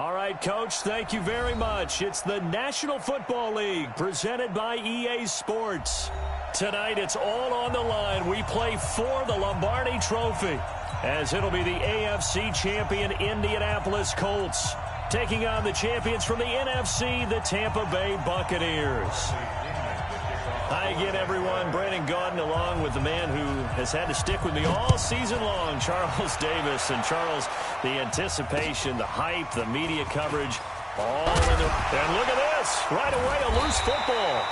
All right, Coach, thank you very much. It's the National Football League presented by EA Sports. Tonight, it's all on the line. We play for the Lombardi Trophy, as it'll be the AFC champion Indianapolis Colts taking on the champions from the NFC, the Tampa Bay Buccaneers. Hi again, everyone. Brandon Gaudin along with the man who has had to stick with me all season long, Charles Davis. And Charles, the anticipation, the hype, the media coverage, all in the... And look at this. Right away, a loose football.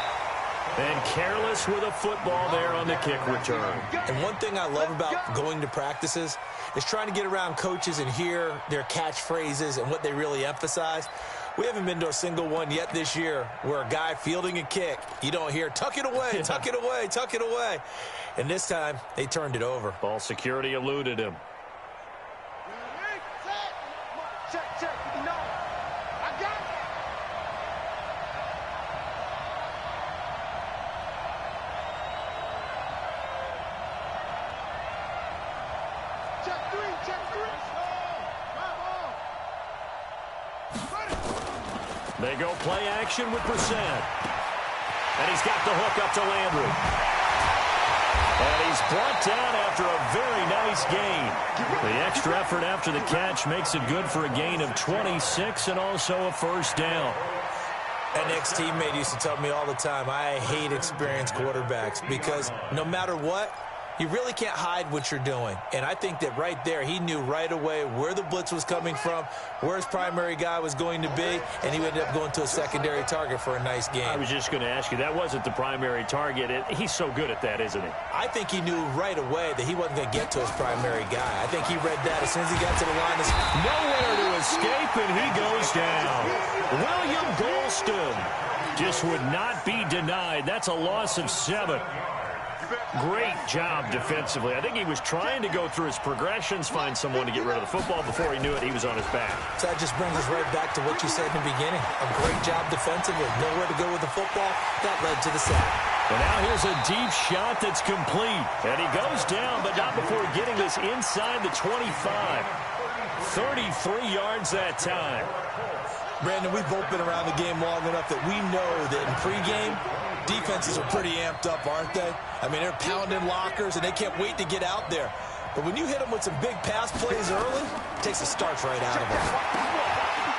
And careless with a football there on the kick return. And one thing I love about going to practices is trying to get around coaches and hear their catchphrases and what they really emphasize. We haven't been to a single one yet this year where a guy fielding a kick, you don't hear, tuck it away, tuck it away, tuck it away. And this time, they turned it over. Ball security eluded him. They go play action with Brissett. And he's got the hook up to Landry. And he's brought down after a very nice gain. The extra effort after the catch makes it good for a gain of 26 and also a first down. An ex-teammate used to tell me all the time, I hate experienced quarterbacks because no matter what, you really can't hide what you're doing. And I think that right there, he knew right away where the blitz was coming from, where his primary guy was going to be, and he ended up going to a secondary target for a nice game. I was just going to ask you, that wasn't the primary target. He's so good at that, isn't he? I think he knew right away that he wasn't going to get to his primary guy. I think he read that as soon as he got to the line. Nowhere to escape, and he goes down. William Golston just would not be denied. That's a loss of 7. Great job defensively. I think he was trying to go through his progressions, find someone to get rid of the football. Before he knew it, he was on his back. So that just brings us right back to what you said in the beginning. A great job defensively. Nowhere to go with the football. That led to the sack. And now here's a deep shot that's complete. And he goes down, but not before getting this inside the 25. 33 yards that time. Brandon, we've both been around the game long enough that we know that in pregame, defenses are pretty amped up, aren't they? I mean, they're pounding lockers, and they can't wait to get out there. But when you hit them with some big pass plays early, it takes the starch right out of them.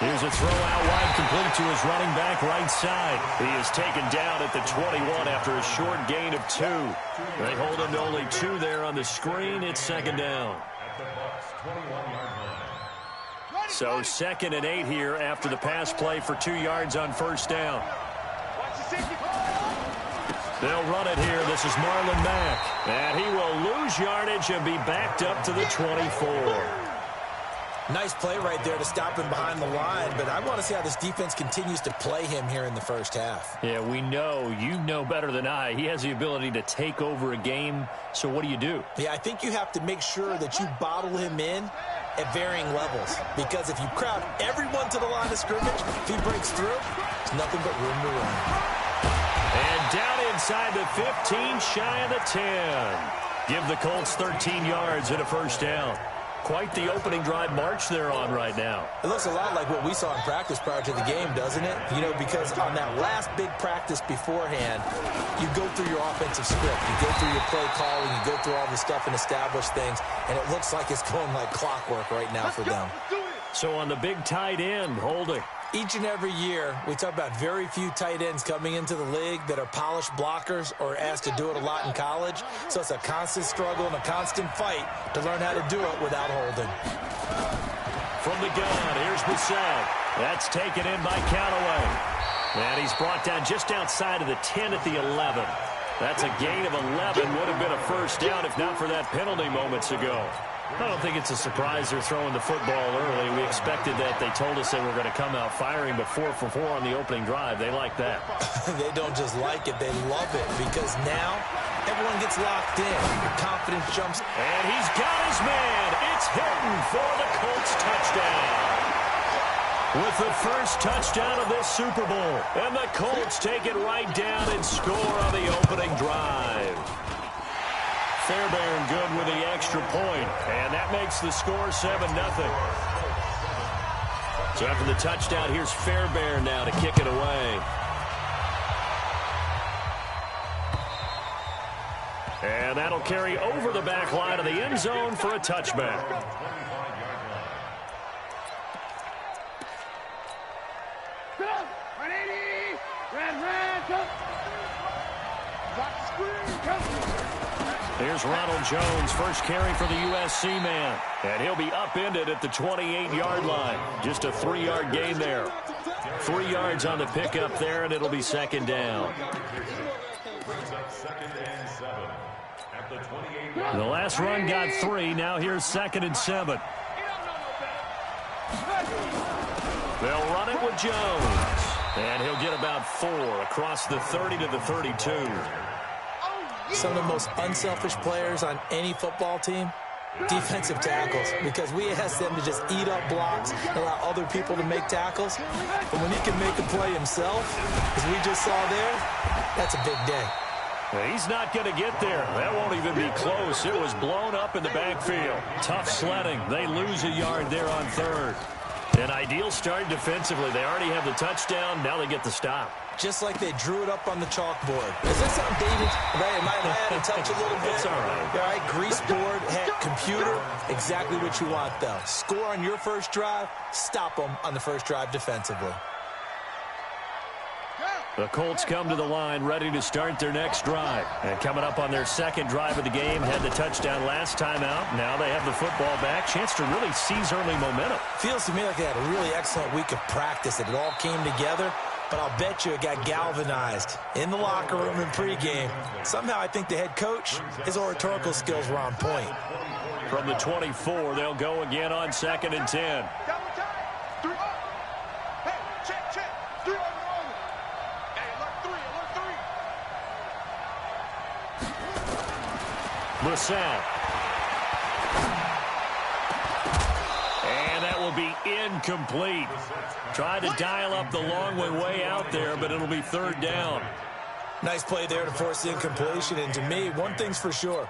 Here's a throw out wide, complete to his running back right side. He is taken down at the 21 after a short gain of 2. They hold him to only 2 there on the screen. It's second down. So 2nd and 8 here after the pass play for 2 yards on first down. They'll run it here. This is Marlon Mack. And he will lose yardage and be backed up to the 24. Nice play right there to stop him behind the line, but I want to see how this defense continues to play him here in the first half. Yeah, we know. You know better than I. He has the ability to take over a game, so what do? Yeah, I think you have to make sure that you bottle him in at varying levels, because if you crowd everyone to the line of scrimmage, if he breaks through, there's nothing but room to run. And down inside the 15, shy of the 10. Give the Colts 13 yards and a first down. Quite the opening drive march they're on right now. It looks a lot like what we saw in practice prior to the game, doesn't it? You know, because on that last big practice beforehand, you go through your offensive script. You go through your play calling. You go through all the stuff and establish things. And it looks like it's going like clockwork right now for them. So on the big tight end, holding. Each and every year, we talk about very few tight ends coming into the league that are polished blockers or asked to do it a lot in college. So it's a constant struggle and a constant fight to learn how to do it without holding. From the gun, here's Brissett. That's taken in by Callaway. And he's brought down just outside of the 10 at the 11. That's a gain of 11. Would have been a first down if not for that penalty moments ago. I don't think it's a surprise they're throwing the football early. We expected that. They told us they were going to come out firing, but 4 for 4 on the opening drive. They like that. They don't just like it. They love it because now everyone gets locked in. Your confidence jumps. And he's got his man. It's Hilton for the Colts touchdown. With the first touchdown of this Super Bowl. And the Colts take it right down and score on the opening drive. Fairbairn good with the extra point, and that makes the score 7-0. So after the touchdown, here's Fairbairn now to kick it away. And that'll carry over the back line of the end zone for a touchback. Here's Ronald Jones, first carry for the USC man. And he'll be upended at the 28-yard line. Just a 3-yard gain there. 3 yards on the pickup there, and it'll be second down. The last run got 3. Now here's 2nd and 7. They'll run it with Jones. And he'll get about 4 across the 30 to the 32. Some of the most unselfish players on any football team, defensive tackles, because we ask them to just eat up blocks and allow other people to make tackles. But when he can make a play himself, as we just saw there, that's a big day. He's not going to get there. That won't even be close. It was blown up in the backfield. Tough sledding. They lose a yard there on 3rd. An ideal start defensively. They already have the touchdown. Now they get the stop. Just like they drew it up on the chalkboard. Is this outdated? Right, it might have had a touch a little bit. It's all right. All right, grease board, head, computer, exactly what you want, though. Score on your first drive, stop them on the first drive defensively. The Colts come to the line ready to start their next drive. And coming up on their second drive of the game, had the touchdown last time out. Now they have the football back. Chance to really seize early momentum. Feels to me like they had a really excellent week of practice. It all came together. But I'll bet you it got galvanized in the locker room in pregame. Somehow I think the head coach, his oratorical skills were on point. From the 24, they'll go again on 2nd and 10. Brissett. And that will be incomplete. Tried to dial up the long way out there, but it'll be 3rd down. Nice play there to force the incompletion. And to me, one thing's for sure.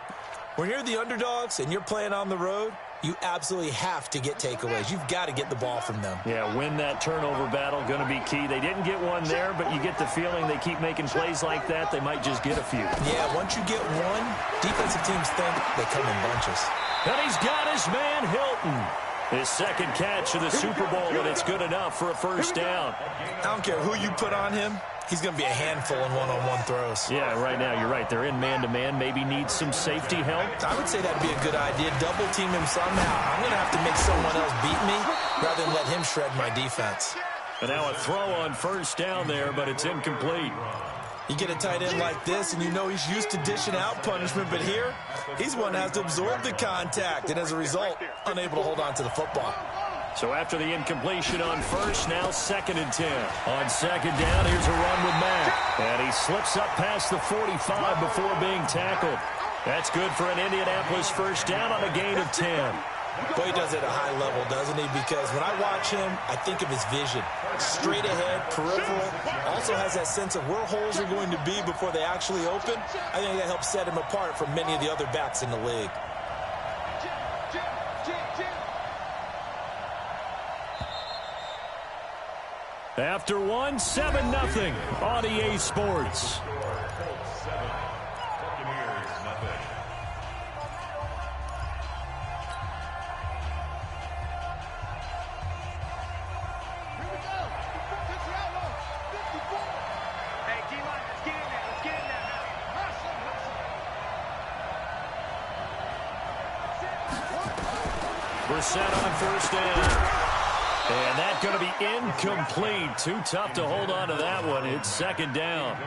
When you're the underdogs and you're playing on the road, you absolutely have to get takeaways. You've got to get the ball from them. Yeah, win that turnover battle, going to be key. They didn't get one there, but you get the feeling they keep making plays like that, they might just get a few. Yeah, once you get one, defensive teams think they come in bunches. And he's got his man, Hilton. His second catch of the Super Bowl, and it's good enough for a first down. I don't care who you put on him. He's going to be a handful in one-on-one throws. Yeah, right now, you're right. They're in man-to-man. Maybe needs some safety help. I would say that'd be a good idea. Double team him somehow. I'm going to have to make someone else beat me rather than let him shred my defense. And now a throw on first down there, but it's incomplete. You get a tight end like this, and you know he's used to dishing out punishment, but here, he's one that has to absorb the contact, and as a result, unable to hold on to the football. So after the incompletion on first, now 2nd and 10. On 2nd down, here's a run with Mack. And he slips up past the 45 before being tackled. That's good for an Indianapolis first down on a gain of 10. Boy, he does it at a high level, doesn't he? Because when I watch him, I think of his vision. Straight ahead, peripheral. Also has that sense of where holes are going to be before they actually open. I think that helps set him apart from many of the other backs in the league. After one, 7-0 on EA Sports. Brissett on first down. And that's going to be incomplete. Too tough to hold on to that one. It's 2nd down.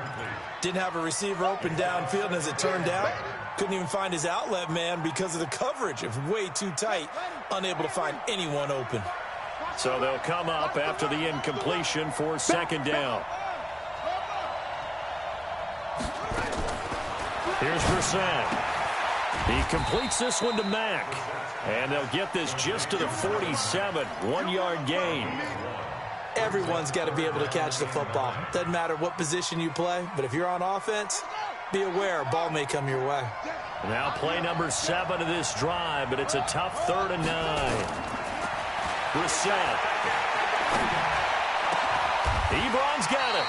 Didn't have a receiver open downfield, and as it turned out, couldn't even find his outlet man because of the coverage. It was way too tight, unable to find anyone open. So they'll come up after the incompletion for 2nd down. Here's Brissett. He completes this one to Mack. And they'll get this just to the 47, 1-yard gain. Everyone's got to be able to catch the football. Doesn't matter what position you play, but if you're on offense, be aware a ball may come your way. Now play number 7 of this drive, but it's a tough 3rd and 9. Brissett. Ebron's got it.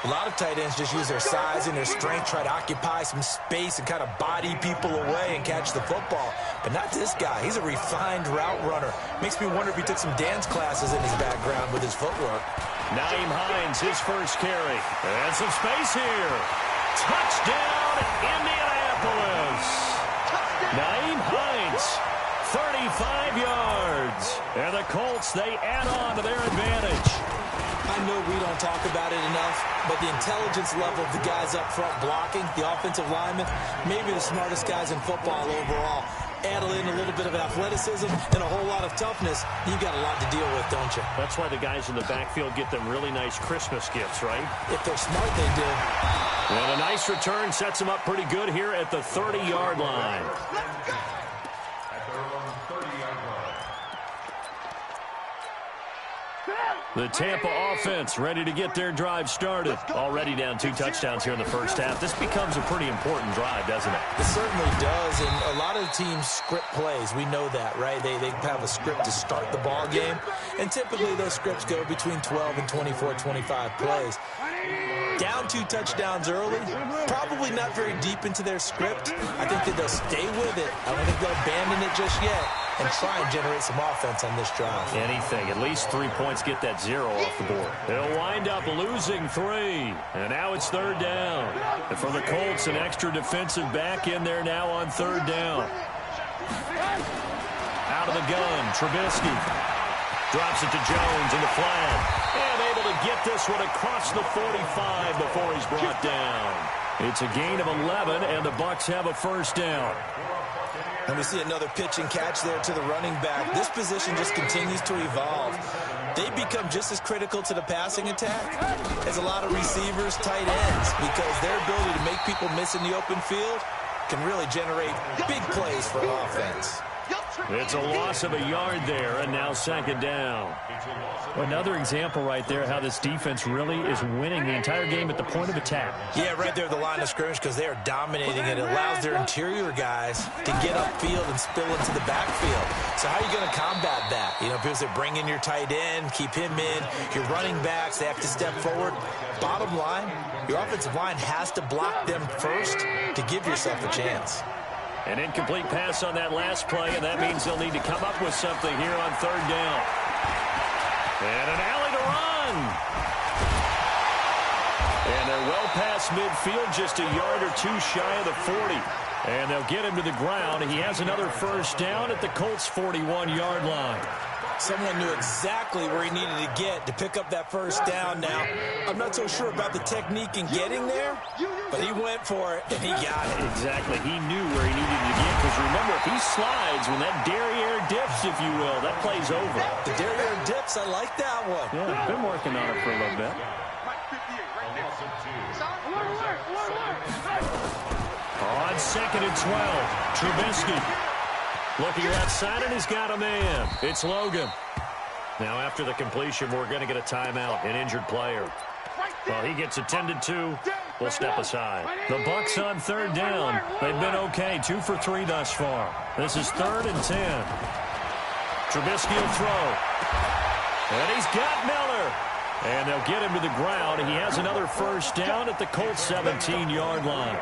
A lot of tight ends just use their size and their strength, try to occupy some space and kind of body people away and catch the football. But not this guy. He's a refined route runner. Makes me wonder if he took some dance classes in his background with his footwork. Nyheim Hines, his first carry. And some space here. Touchdown, Indianapolis. Nyheim Hines, 35 yards. And the Colts, they add on to their advantage. I know we don't talk about it enough, but the intelligence level of the guys up front blocking, the offensive linemen, maybe the smartest guys in football overall. Add in a little bit of athleticism and a whole lot of toughness, you've got a lot to deal with, don't you? That's why the guys in the backfield get them really nice Christmas gifts, right? If they're smart, they do. And a nice return sets them up pretty good here at the 30-yard line. The Tampa offense ready to get their drive started. Already down 2 touchdowns here in the first half. This becomes a pretty important drive, doesn't it? It certainly does, and a lot of teams script plays. We know that, right? They have a script to start the ball game, and typically those scripts go between 12 and 24, 25 plays. Down 2 touchdowns early, probably not very deep into their script. I think that they'll stay with it. I don't think they'll abandon it just yet and try and generate some offense on this drive. Anything. At least 3 points get that 0 off the board. They'll wind up losing 3. And now it's 3rd down. And for the Colts, an extra defensive back in there now on 3rd down. Out of the gun, Trubisky. Drops it to Jones in the flat. And able to get this one across the 45 before he's brought down. It's a gain of 11, and the Bucs have a 1st down. And we see another pitch and catch there to the running back. This position just continues to evolve. They become just as critical to the passing attack as a lot of receivers, tight ends, because their ability to make people miss in the open field can really generate big plays for offense. It's a loss of a yard there, and now 2nd down. Another example right there how this defense really is winning the entire game at the point of attack. Yeah, right there at the line of scrimmage, because they are dominating it. It allows their interior guys to get upfield and spill into the backfield. So how are you going to combat that? You know, because they bring in your tight end, keep him in, your running backs, they have to step forward. Bottom line, your offensive line has to block them first to give yourself a chance. An incomplete pass on that last play, and that means they'll need to come up with something here on 3rd down. And an alley to run. And they're well past midfield, just a yard or 2 shy of the 40. And they'll get him to the ground. He has another 1st down at the Colts' 41-yard line. Someone knew exactly where he needed to get to pick up that 1st down now. I'm not so sure about the technique in getting there, but he went for it, and he got it. Exactly. He knew where he needed to get, because remember, if he slides, when that derriere dips, if you will, that play's over. The derriere dips, I like that one. Yeah, been working on it for a little bit. On 2nd and 12, Trubisky. Looking outside, and he's got a man. It's Logan. Now, after the completion, we're going to get a timeout, an injured player. Well, he gets attended to. We'll step aside. The Bucs on 3rd down. They've been okay, 2 for 3 thus far. This is 3rd and 10. Trubisky will throw. And he's got Miller. And they'll get him to the ground. He has another 1st down at the Colts' 17-yard line.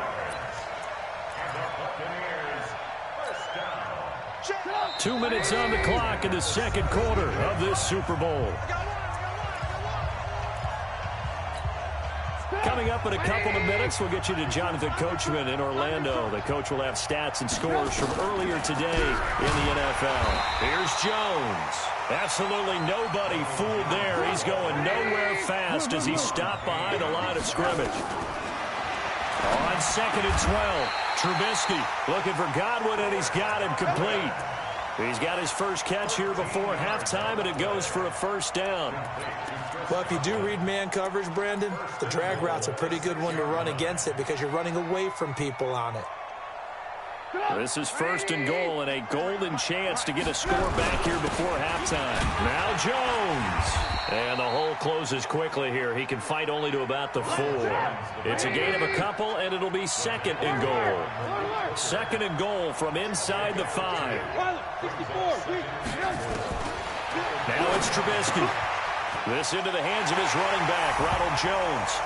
2 minutes on the clock in the 2nd quarter of this Super Bowl. Coming up in a couple of minutes, we'll get you to Jonathan Coachman in Orlando. The coach will have stats and scores from earlier today in the NFL. Here's Jones. Absolutely nobody fooled there. He's going nowhere fast as he stopped behind the line of scrimmage. On 2nd and 12, Trubisky looking for Godwin, and he's got him complete. He's got his first catch here before halftime, and it goes for a 1st down. Well, if you do read man coverage, Brandon, the drag route's a pretty good one to run against it because you're running away from people on it. This is 1st and goal, and a golden chance to get a score back here before halftime. Now Jones. And the hole closes quickly here. He can fight only to about the 4. It's a gain of a couple, and it'll be 2nd and goal. 2nd and goal from inside the 5. Now it's Trubisky. This into the hands of his running back, Ronald Jones.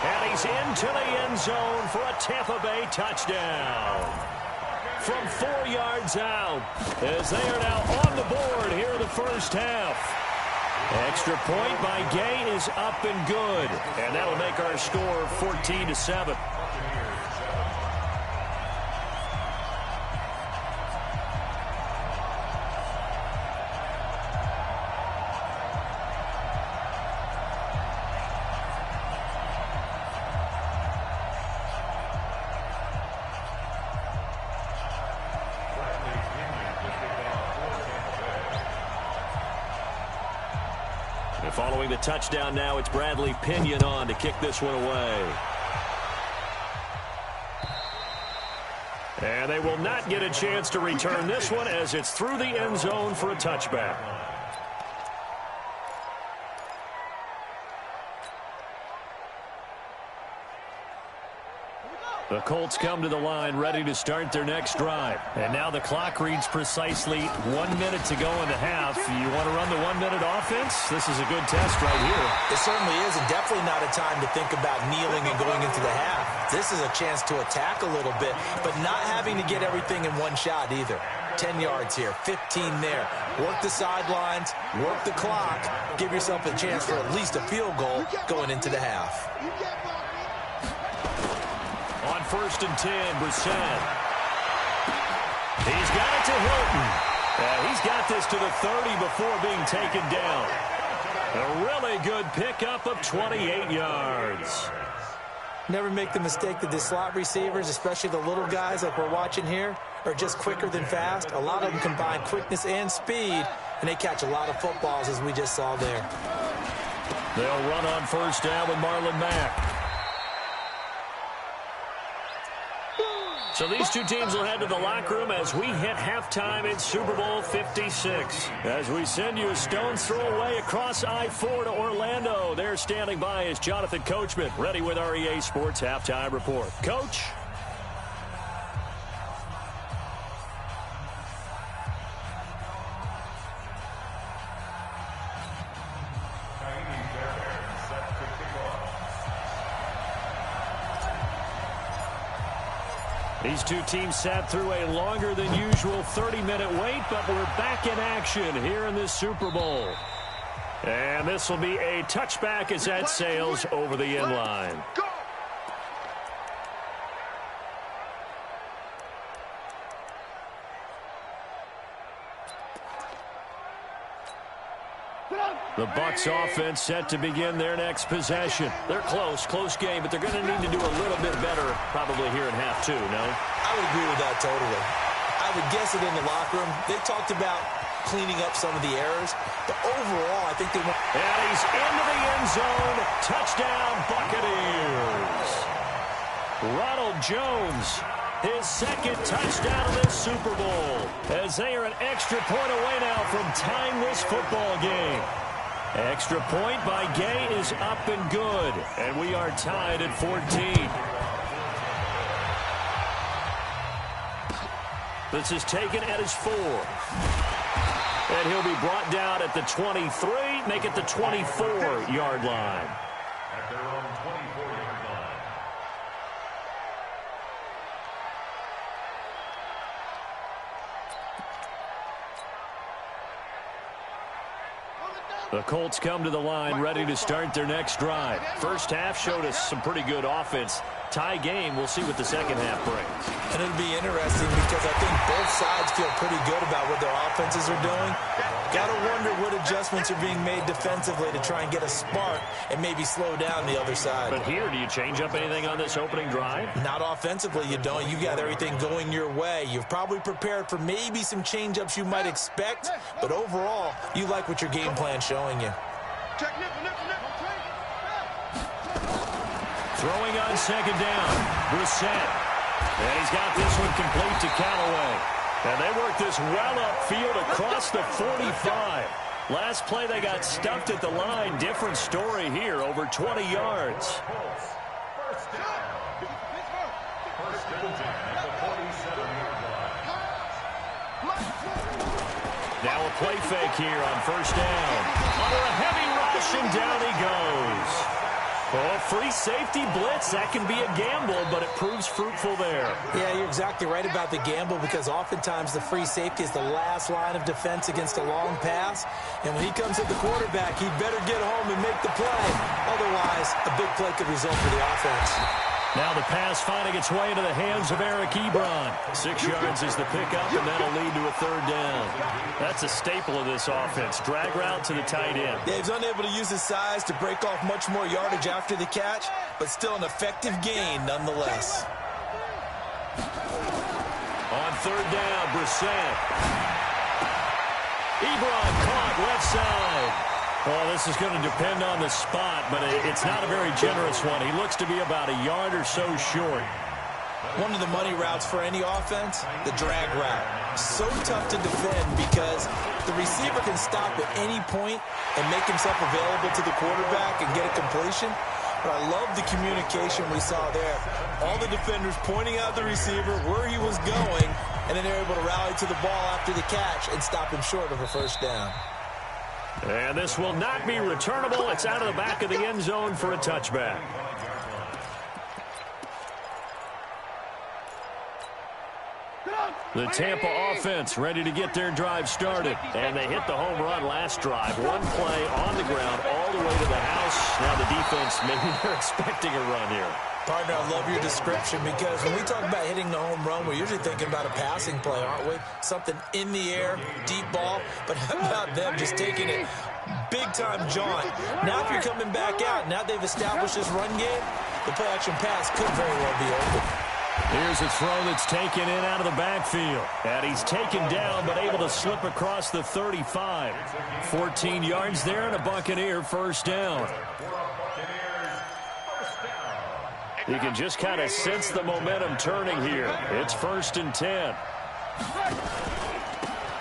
And he's into the end zone for a Tampa Bay touchdown. From 4 yards out, as they are now on the board here in the first half. Extra point by Gay is up and good. And that'll make our score 14-7. Following the touchdown now, it's Bradley Pinion on to kick this one away. And they will not get a chance to return this one as it's through the end zone for a touchback. The Colts come to the line ready to start their next drive. And now the clock reads precisely 1 minute to go in the half. You want to run the 1 minute offense? This is a good test right here. It certainly is, and definitely not a time to think about kneeling and going into the half. This is a chance to attack a little bit, but not having to get everything in one shot either. 10 yards here, 15 there. Work the sidelines, work the clock. Give yourself a chance for at least a field goal going into the half. On 1st and 10, Brissett. He's got it to Hilton. He's got this to the 30 before being taken down. A really good pickup of 28 yards. Never make the mistake that the slot receivers, especially the little guys like we're watching here, are just quicker than fast. A lot of them combine quickness and speed, and they catch a lot of footballs, as we just saw there. They'll run on 1st down with Marlon Mack. So these two teams will head to the locker room as we hit halftime in Super Bowl 56. As we send you a stone's throw away across I-4 to Orlando. There standing by is Jonathan Coachman, ready with our EA Sports Halftime Report. Coach? These two teams sat through a longer than usual 30-minute wait, but we're back in action here in this Super Bowl. And this will be a touchback as that sails over the end line. The Bucs offense set to begin their next possession. They're close game, but they're going to need to do a little bit better probably here in half two, no? I would agree with that totally. I would guess it in the locker room. They talked about cleaning up some of the errors, but overall, I think they want... And he's into the end zone. Touchdown, Buccaneers. Ronald Jones, his second touchdown of this Super Bowl, as they are an extra point away now from tying this football game. Extra point by Gay is up and good, and we are tied at 14. This is taken at his 4. And he'll be brought down at the 23, make it the 24-yard line. At their own 24-yard line. The Colts come to the line ready to start their next drive. First half showed us some pretty good offense. Tie game, we'll see what the second half brings. And it'll be interesting because I think both sides feel pretty good about what their offenses are doing. Got to wonder what adjustments are being made defensively to try and get a spark and maybe slow down the other side. But here, do you change up anything on this opening drive? Not offensively, you don't. You got everything going your way. You've probably prepared for maybe some change-ups you might expect, but overall, you like what your game plan's showing you. Throwing on second down, Brissett. And he's got this one complete to Callaway. And they work this well upfield across the 45. Last play, they got stuffed at the line. Different story here, over 20 yards. First down. First down at the 47-yard line. Now a play fake here on first down. Under a heavy rush. crashing down he goes. Oh, free safety blitz. That can be a gamble, but it proves fruitful there. Yeah, you're exactly right about the gamble because oftentimes the free safety is the last line of defense against a long pass. And when he comes at the quarterback, he'd better get home and make the play. Otherwise, a big play could result for the offense. Now the pass finding its way into the hands of Eric Ebron. 6 yards is the pickup, and that'll lead to a 3rd down. That's a staple of this offense. Drag route to the tight end. Yeah, he's unable to use his size to break off much more yardage after the catch, but still an effective gain nonetheless. On 3rd down, Brissett. Ebron caught left side. Well, this is going to depend on the spot, but it's not a very generous one. He looks to be about a yard or so short. One of the money routes for any offense, the drag route. So tough to defend because the receiver can stop at any point and make himself available to the quarterback and get a completion. But I love the communication we saw there. All the defenders pointing out the receiver, where he was going, and then they're able to rally to the ball after the catch and stop him short of a 1st down. And this will not be returnable. It's out of the back of the end zone for a touchback. The Tampa offense ready to get their drive started. And they hit the home run last drive. 1 play on the ground all the way to the house. Now the defense, maybe they're expecting a run here. Partner, I love your description because when we talk about hitting the home run, we're usually thinking about a passing play, aren't we? Something in the air, deep ball. But how about them just taking it big-time jaunt? Now if you're coming back out, now they've established this run game, the play-action pass could very well be open. Here's a throw that's taken in out of the backfield. And he's taken down but able to slip across the 35. 14 yards there and a Buccaneer 1st down. You can just kind of sense the momentum turning here. It's 1st and 10.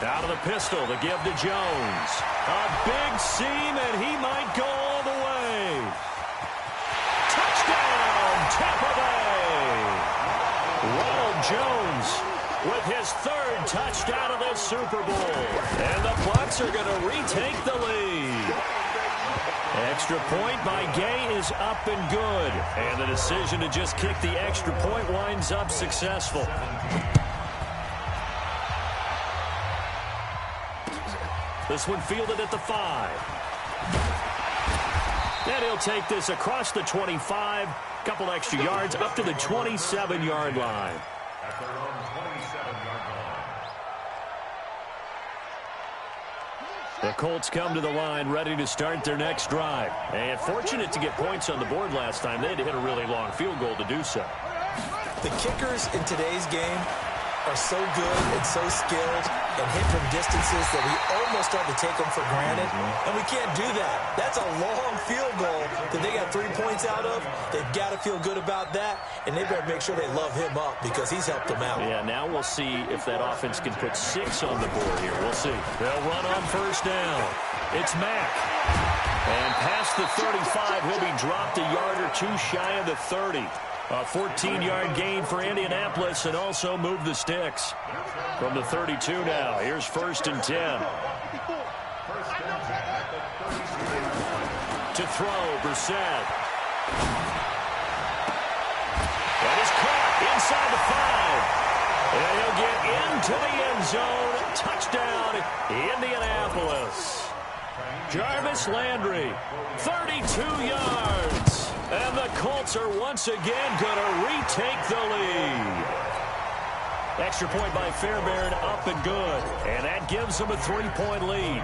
Out of the pistol, the give to Jones. A big seam, and he might go all the way. Touchdown, Tampa Bay. Ronald Jones with his 3rd touchdown of this Super Bowl. And the Bucs are going to retake the lead. Extra point by Gay is up and good. And the decision to just kick the extra point winds up successful. This one fielded at the 5. And he'll take this across the 25. Couple extra yards up to the 27-yard line. At their own 27-yard line. The Colts come to the line ready to start their next drive. And fortunate to get points on the board last time. They had to hit a really long field goal to do so. The kickers in today's game are so good and so skilled and hit from distances that we almost start to take them for granted. And we can't do that. That's a long field goal that they got 3 points out of. They've got to feel good about that, and they better make sure they love him up because he's helped them out. Yeah, now we'll see if that offense can put 6 on the board here. We'll see. They'll run on 1st down. It's Mack. And past the 35, he'll be dropped a yard or 2 shy of the 30. A 14-yard gain for Indianapolis and also move the sticks. From the 32 now, here's 1st and 10. To throw, Brissett. That is caught inside the 5. And he'll get into the end zone. Touchdown, Indianapolis. Jarvis Landry, 32 yards. And the Colts are once again going to retake the lead. Extra point by Fairbairn, up and good. And that gives them a 3-point lead.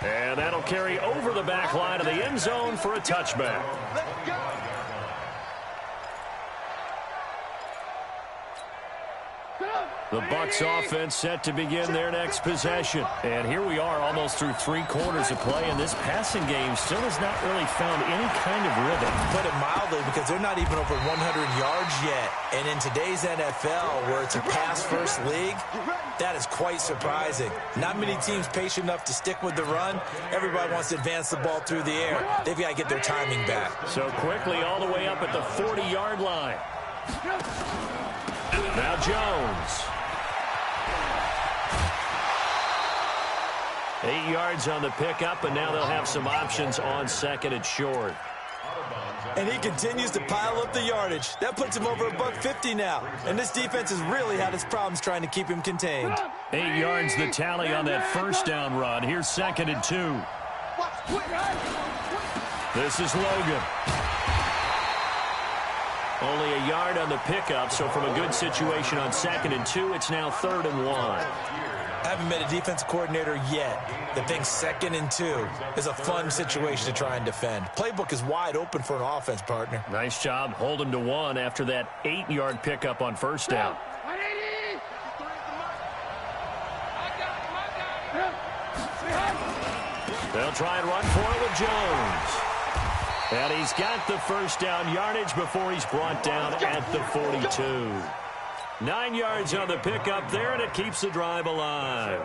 And that'll carry over the back line of the end zone for a touchback. The Bucs offense set to begin their next possession. And here we are almost through 3 quarters of play, and this passing game still has not really found any kind of rhythm. Put it mildly, because they're not even over 100 yards yet. And in today's NFL, where it's a pass-first league, that is quite surprising. Not many teams patient enough to stick with the run. Everybody wants to advance the ball through the air. They've got to get their timing back. So quickly all the way up at the 40-yard line. Now Jones. 8 yards on the pickup, and now they'll have some options on second and short. And he continues to pile up the yardage. That puts him over $150 now. And this defense has really had its problems trying to keep him contained. 8 yards the tally on that first down run. Here's second and 2. This is Logan. Only a yard on the pickup, so from a good situation on second and 2, it's now 3rd and 1. I haven't met a defense coordinator yet that thinks second and 2 is a fun situation to try and defend. Playbook is wide open for an offense, partner. Nice job holding to 1 after that 8-yard pickup on first down. They'll try and run for it with Jones. And he's got the first down yardage before he's brought down at the 42. 9 yards on the pickup there, and it keeps the drive alive.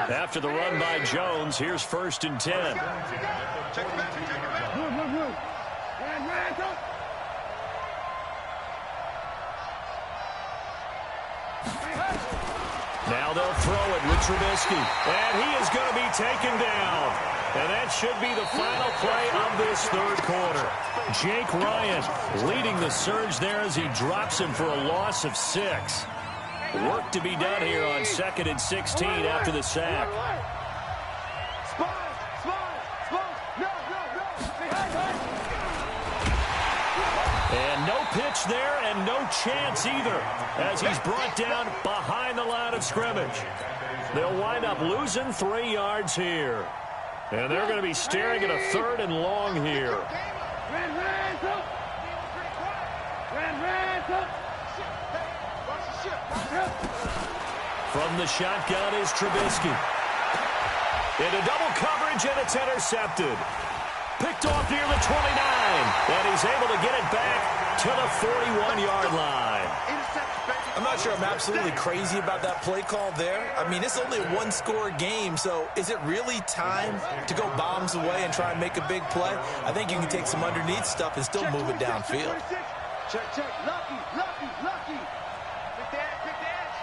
After the run by Jones, here's 1st and 10. Now they'll throw it with Trubisky. And he is going to be taken down. And that should be the final play of this 3rd quarter. Jake Ryan leading the surge there as he drops him for a loss of 6. Work to be done here on 2nd and 16 after the sack. And no pitch there and no chance either as he's brought down behind the line of scrimmage. They'll wind up losing 3 yards here. And they're going to be staring at a 3rd and long here. From the shotgun is Trubisky. Into double coverage, and it's intercepted. Picked off near the 29, and he's able to get it back to the 41-yard line. I'm not sure I'm absolutely crazy about that play call there. I mean, it's only a 1-score game, so is it really time to go bombs away and try and make a big play? I think you can take some underneath stuff and still move it downfield. Check. Lucky. Pick the edge.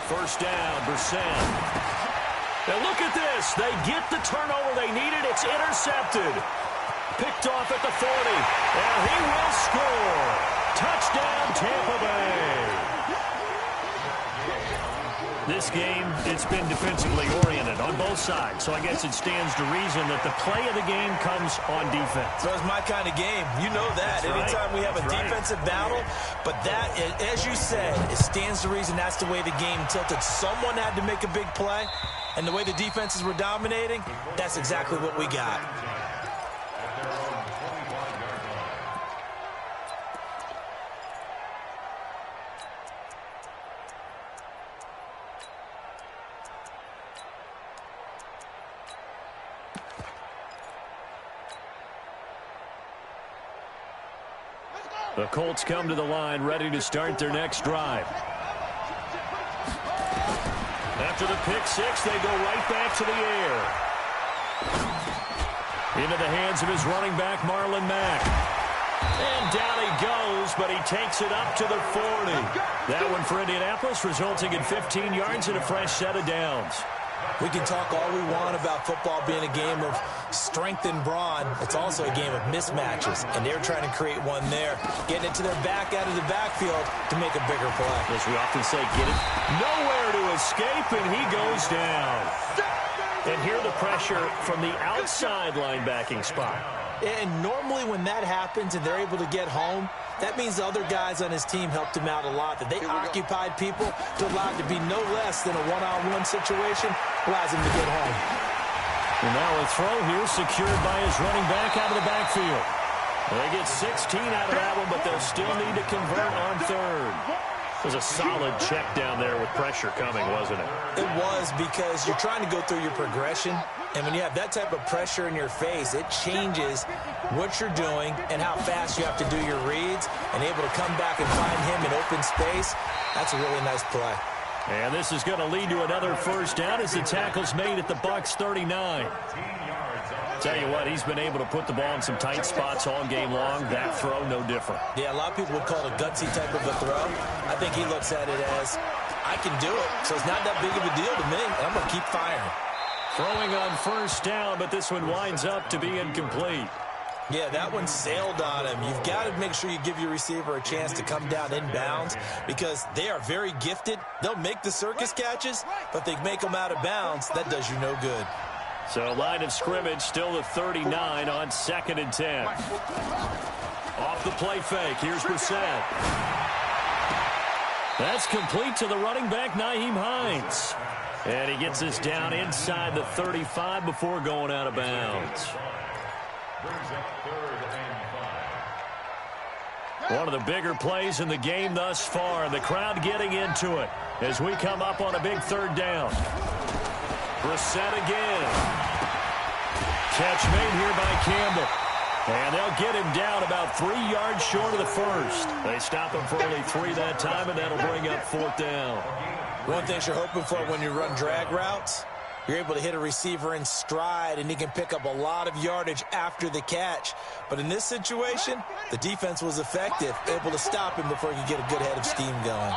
1st down, Brissett. Now look at this. They get the turnover they needed. It's intercepted. Picked off at the 40. And he will score. Touchdown, Tampa Bay. This game, it's been defensively oriented on both sides. So I guess it stands to reason that the play of the game comes on defense. So it's my kind of game. You know that. That's Anytime right. we have a defensive battle. But that, as you said, it stands to reason that's the way the game tilted. Someone had to make a big play. And the way the defenses were dominating, that's exactly what we got. The Colts come to the line ready to start their next drive. After the pick 6, they go right back to the air. Into the hands of his running back, Marlon Mack. And down he goes, but he takes it up to the 40. That one for Indianapolis, resulting in 15 yards and a fresh set of downs. We can talk all we want about football being a game of strength and brawn. It's also a game of mismatches, and they're trying to create one there, getting it to their back out of the backfield to make a bigger play. As we often say, get it nowhere to escape, and he goes down. And here the pressure from the outside linebacking spot. And normally when that happens and they're able to get home, that means the other guys on his team helped him out a lot. That they occupied people to allow it to be no less than a one-on-one situation allows him to get home. And now a throw here secured by his running back out of the backfield. They get 16 out of that one, but they'll still need to convert on 3rd. It was a solid check down there with pressure coming, wasn't it? It was, because you're trying to go through your progression, and when you have that type of pressure in your face, it changes what you're doing and how fast you have to do your reads, and able to come back and find him in open space. That's a really nice play. And this is going to lead to another 1st down as the tackle's made at the Bucs 39. Tell you what, he's been able to put the ball in some tight spots all game long. That throw, no different. Yeah, a lot of people would call it a gutsy type of a throw. I think he looks at it as, I can do it, so it's not that big of a deal to me, and I'm going to keep firing. Throwing on first down, but this one winds up to be incomplete. Yeah, that one sailed on him. You've got to make sure you give your receiver a chance to come down inbounds because they are very gifted. They'll make the circus catches, but they make them out of bounds. That does you no good. So line of scrimmage still the 39 on 2nd and 10. Off the play fake. Here's Brissett. That's complete to the running back, Nyheim Hines. And he gets us down inside the 35 before going out of bounds. One of the bigger plays in the game thus far. The crowd getting into it as we come up on a big 3rd down. Brissett again. Catch made here by Campbell. And they'll get him down about 3 yards short of the first. They stop him for only 3 that time, and that'll bring up 4th down. One thing you're hoping for when you run drag routes, you're able to hit a receiver in stride, and he can pick up a lot of yardage after the catch. But in this situation, the defense was effective, able to stop him before he could get a good head of steam going.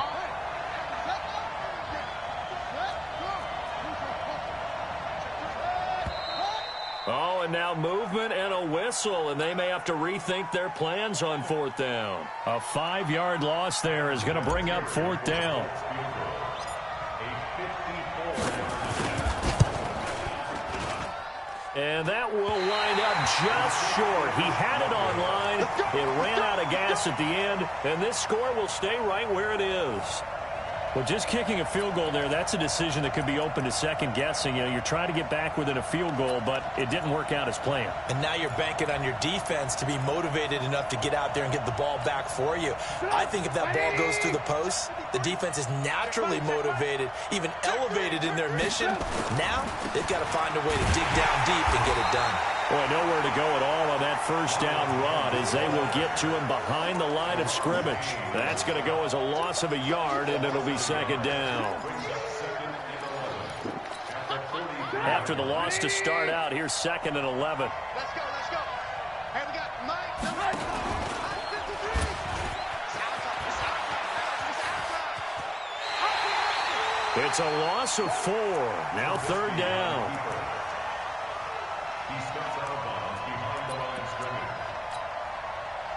Oh, and now movement and a whistle, and they may have to rethink their plans on 4th down. A 5-yard loss there is going to bring up 4th down. And that will wind up just short. He had it on line. It ran out of gas at the end, and this score will stay right where it is. Well, just kicking a field goal there, that's a decision that could be open to second guessing. You know, you're trying to get back within a field goal, but it didn't work out as planned. And now you're banking on your defense to be motivated enough to get out there and get the ball back for you. I think if that ball goes through the post, the defense is naturally motivated, even elevated in their mission. Now they've got to find a way to dig down deep and get it done. Boy, nowhere to go at all on that first down run as they will get to him behind the line of scrimmage. That's going to go as a loss of a yard, and it'll be 2nd down. After the loss to start out, here's 2nd and 11. Let's go, let's go. Hey, we got Mike. It's a loss of 4. Now 3rd down.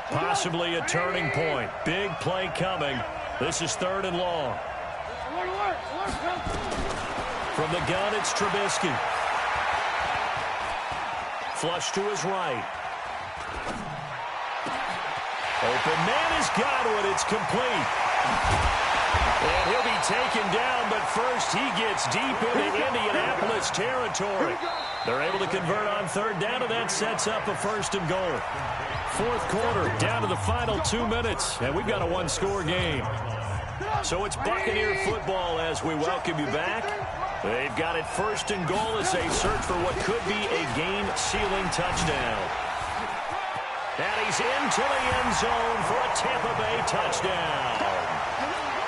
Possibly a turning point. Big play coming. This is 3rd and long. From the gun, it's Trubisky. Flush to his right. Open man has got one. It's complete. And he'll be taken down, but first he gets deep into Indianapolis territory. They're able to convert on 3rd down, and that sets up a 1st and goal. 4th quarter, down to the final 2 minutes, and we've got a 1-score game. So it's Buccaneer football as we welcome you back. They've got it 1st and goal as they search for what could be a game-sealing touchdown. And he's into the end zone for a Tampa Bay touchdown.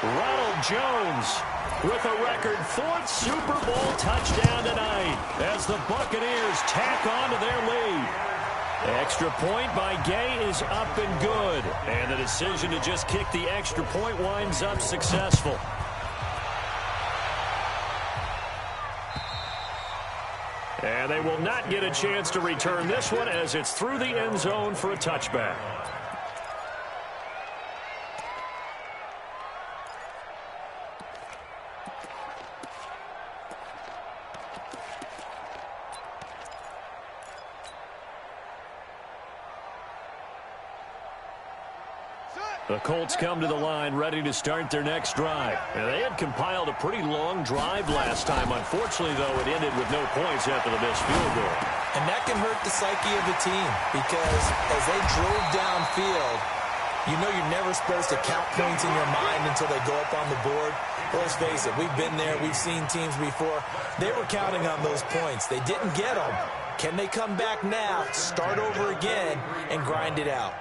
Ronald Jones with a record 4th Super Bowl touchdown tonight as the Buccaneers tack on to their lead. Extra point by Gay is up and good. And the decision to just kick the extra point winds up successful. And they will not get a chance to return this one as it's through the end zone for a touchback. The Colts come to the line ready to start their next drive. And they had compiled a pretty long drive last time. Unfortunately, though, it ended with no points after the missed field goal. And that can hurt the psyche of the team because as they drove downfield, you know you're never supposed to count points in your mind until they go up on the board. Well, let's face it, we've been there. We've seen teams before. They were counting on those points. They didn't get them. Can they come back now, start over again, and grind it out?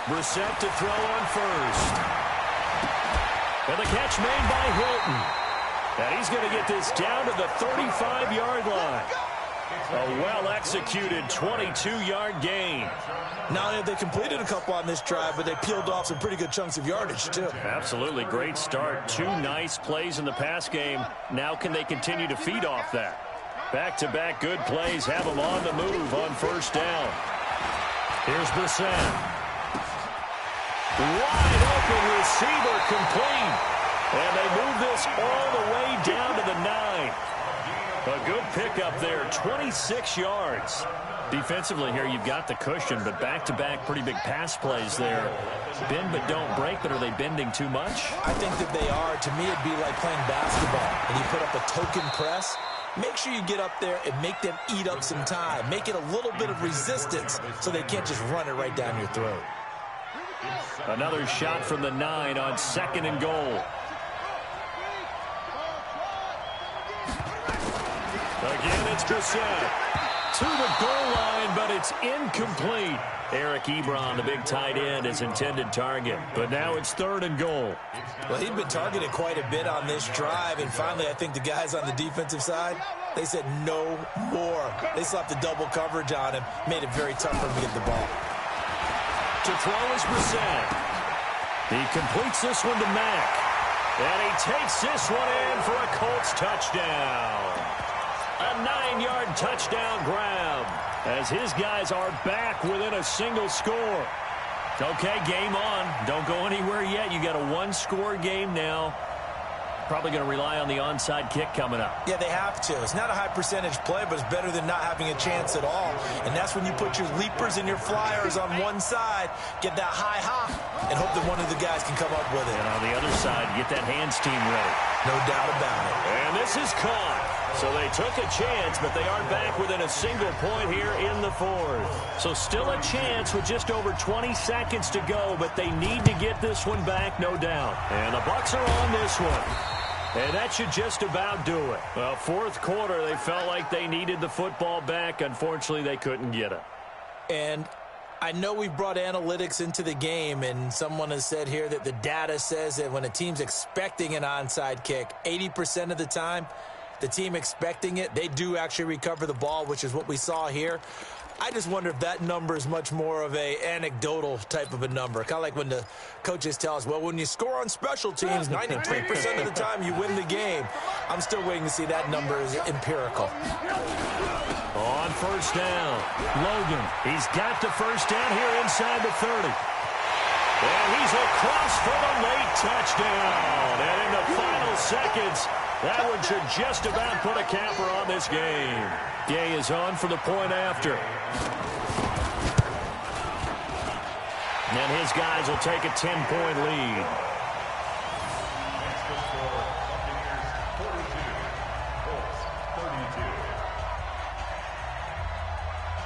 Brissett to throw on first. And the catch made by Hilton. And he's going to get this down to the 35-yard line. A A well-executed 22-yard gain. Not only have they completed a couple on this drive, but they peeled off some pretty good chunks of yardage, too. Absolutely. Great start. 2 nice plays in the pass game. Now can they continue to feed off that? Back-to-back good plays have them on the move on first down. Here's Brissett. Wide open receiver complete. And they move this all the way down to the 9. A good pickup there, 26 yards. Defensively here, you've got the cushion, but back-to-back pretty big pass plays there. Bend but don't break, but are they bending too much? I think that they are. To me, it'd be like playing basketball, and you put up a token press. Make sure you get up there and make them eat up some time. Make it a little bit of resistance so they can't just run it right down your throat. Another shot from the 9 on 2nd and goal. Again, it's Brissett to the goal line, but it's incomplete. Eric Ebron, the big tight end, his intended target. But now it's 3rd and goal. Well, he'd been targeted quite a bit on this drive, and finally I think the guys on the defensive side, they said no more. They slapped the double coverage on him, made it very tough for him to get the ball. To throw is Brissett. He completes this one to Mack. And he takes this one in for a Colts touchdown. A 9-yard touchdown grab as his guys are back within a single score. Okay, game on. Don't go anywhere yet. You got a 1-score game now. Probably going to rely on the onside kick coming up. Yeah, they have to. It's not a high percentage play, but it's better than not having a chance at all. And that's when you put your leapers and your flyers on one side, get that high hop, and hope that one of the guys can come up with it. And on the other side, get that hands team ready. No doubt about it. And this is caught. So they took a chance, but they are back within a single point here in the 4th. So still a chance with just over 20 seconds to go, but they need to get this one back, no doubt. And the Bucs are on this one. And that should just about do it. Well, 4th quarter, they felt like they needed the football back. Unfortunately, they couldn't get it. And I know we brought analytics into the game, and someone has said here that the data says that when a team's expecting an onside kick, 80% of the time, the team expecting it, they do actually recover the ball, which is what we saw here. I just wonder if that number is much more of a anecdotal type of a number. Kind of like when the coaches tell us, well, when you score on special teams, 93% of the time you win the game. I'm still waiting to see that number is empirical. On first down, Logan. He's got the first down here inside the 30. And he's across for the late touchdown. And in the final seconds, that one should just about put a capper on this game. Gay is on for the point after. And his guys will take a 10-point lead.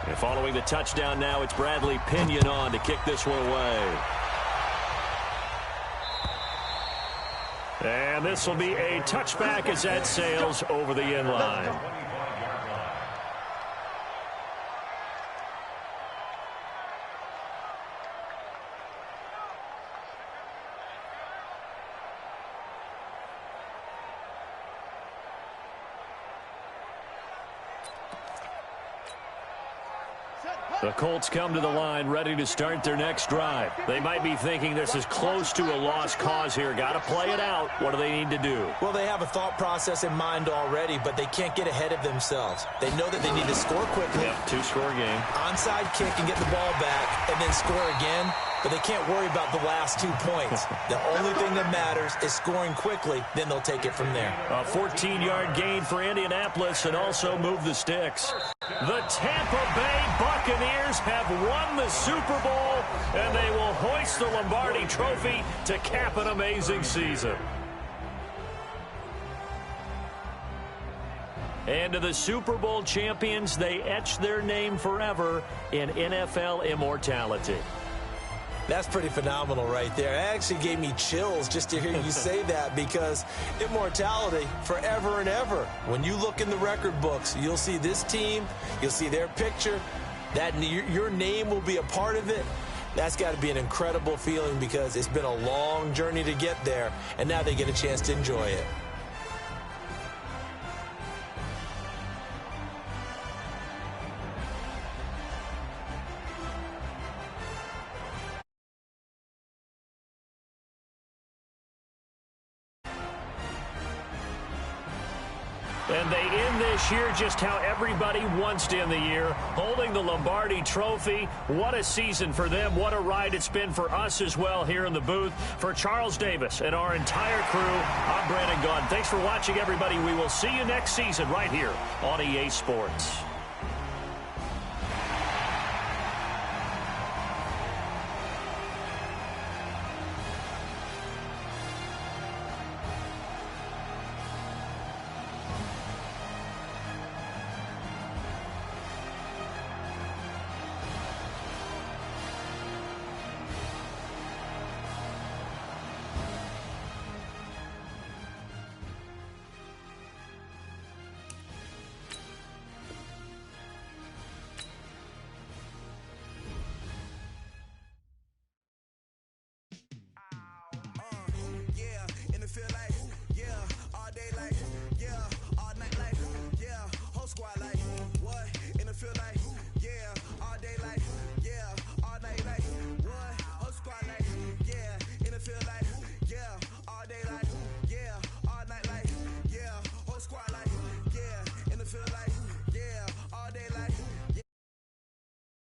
And following the touchdown now, it's Bradley Pinion on to kick this one away. And this will be a touchback as that sails over the end line. The Colts come to the line ready to start their next drive. They might be thinking this is close to a lost cause here. Got to play it out. What do they need to do? Well, they have a thought process in mind already, but they can't get ahead of themselves. They know that they need to score quickly. Yep, 2-score game. Onside kick and get the ball back and then score again. But they can't worry about the last 2 points. The only thing that matters is scoring quickly. Then they'll take it from there. A 14-yard gain for Indianapolis and also move the sticks. The Tampa Bay Buccaneers have won the Super Bowl, and they will hoist the Lombardi Trophy to cap an amazing season. And to the Super Bowl champions, they etch their name forever in NFL immortality. That's pretty phenomenal right there. It actually gave me chills just to hear you say that, because immortality forever and ever. When you look in the record books, you'll see this team, you'll see their picture, that your name will be a part of it. That's got to be an incredible feeling, because it's been a long journey to get there, and now they get a chance to enjoy it. And they end this year just how everybody wants to end the year, holding the Lombardi Trophy. What a season for them. What a ride it's been for us as well here in the booth. For Charles Davis and our entire crew, I'm Brandon Gaudin. Thanks for watching, everybody. We will see you next season right here on EA Sports. Feel like, yeah, all day like, yeah, all night like, yeah, whole squad like,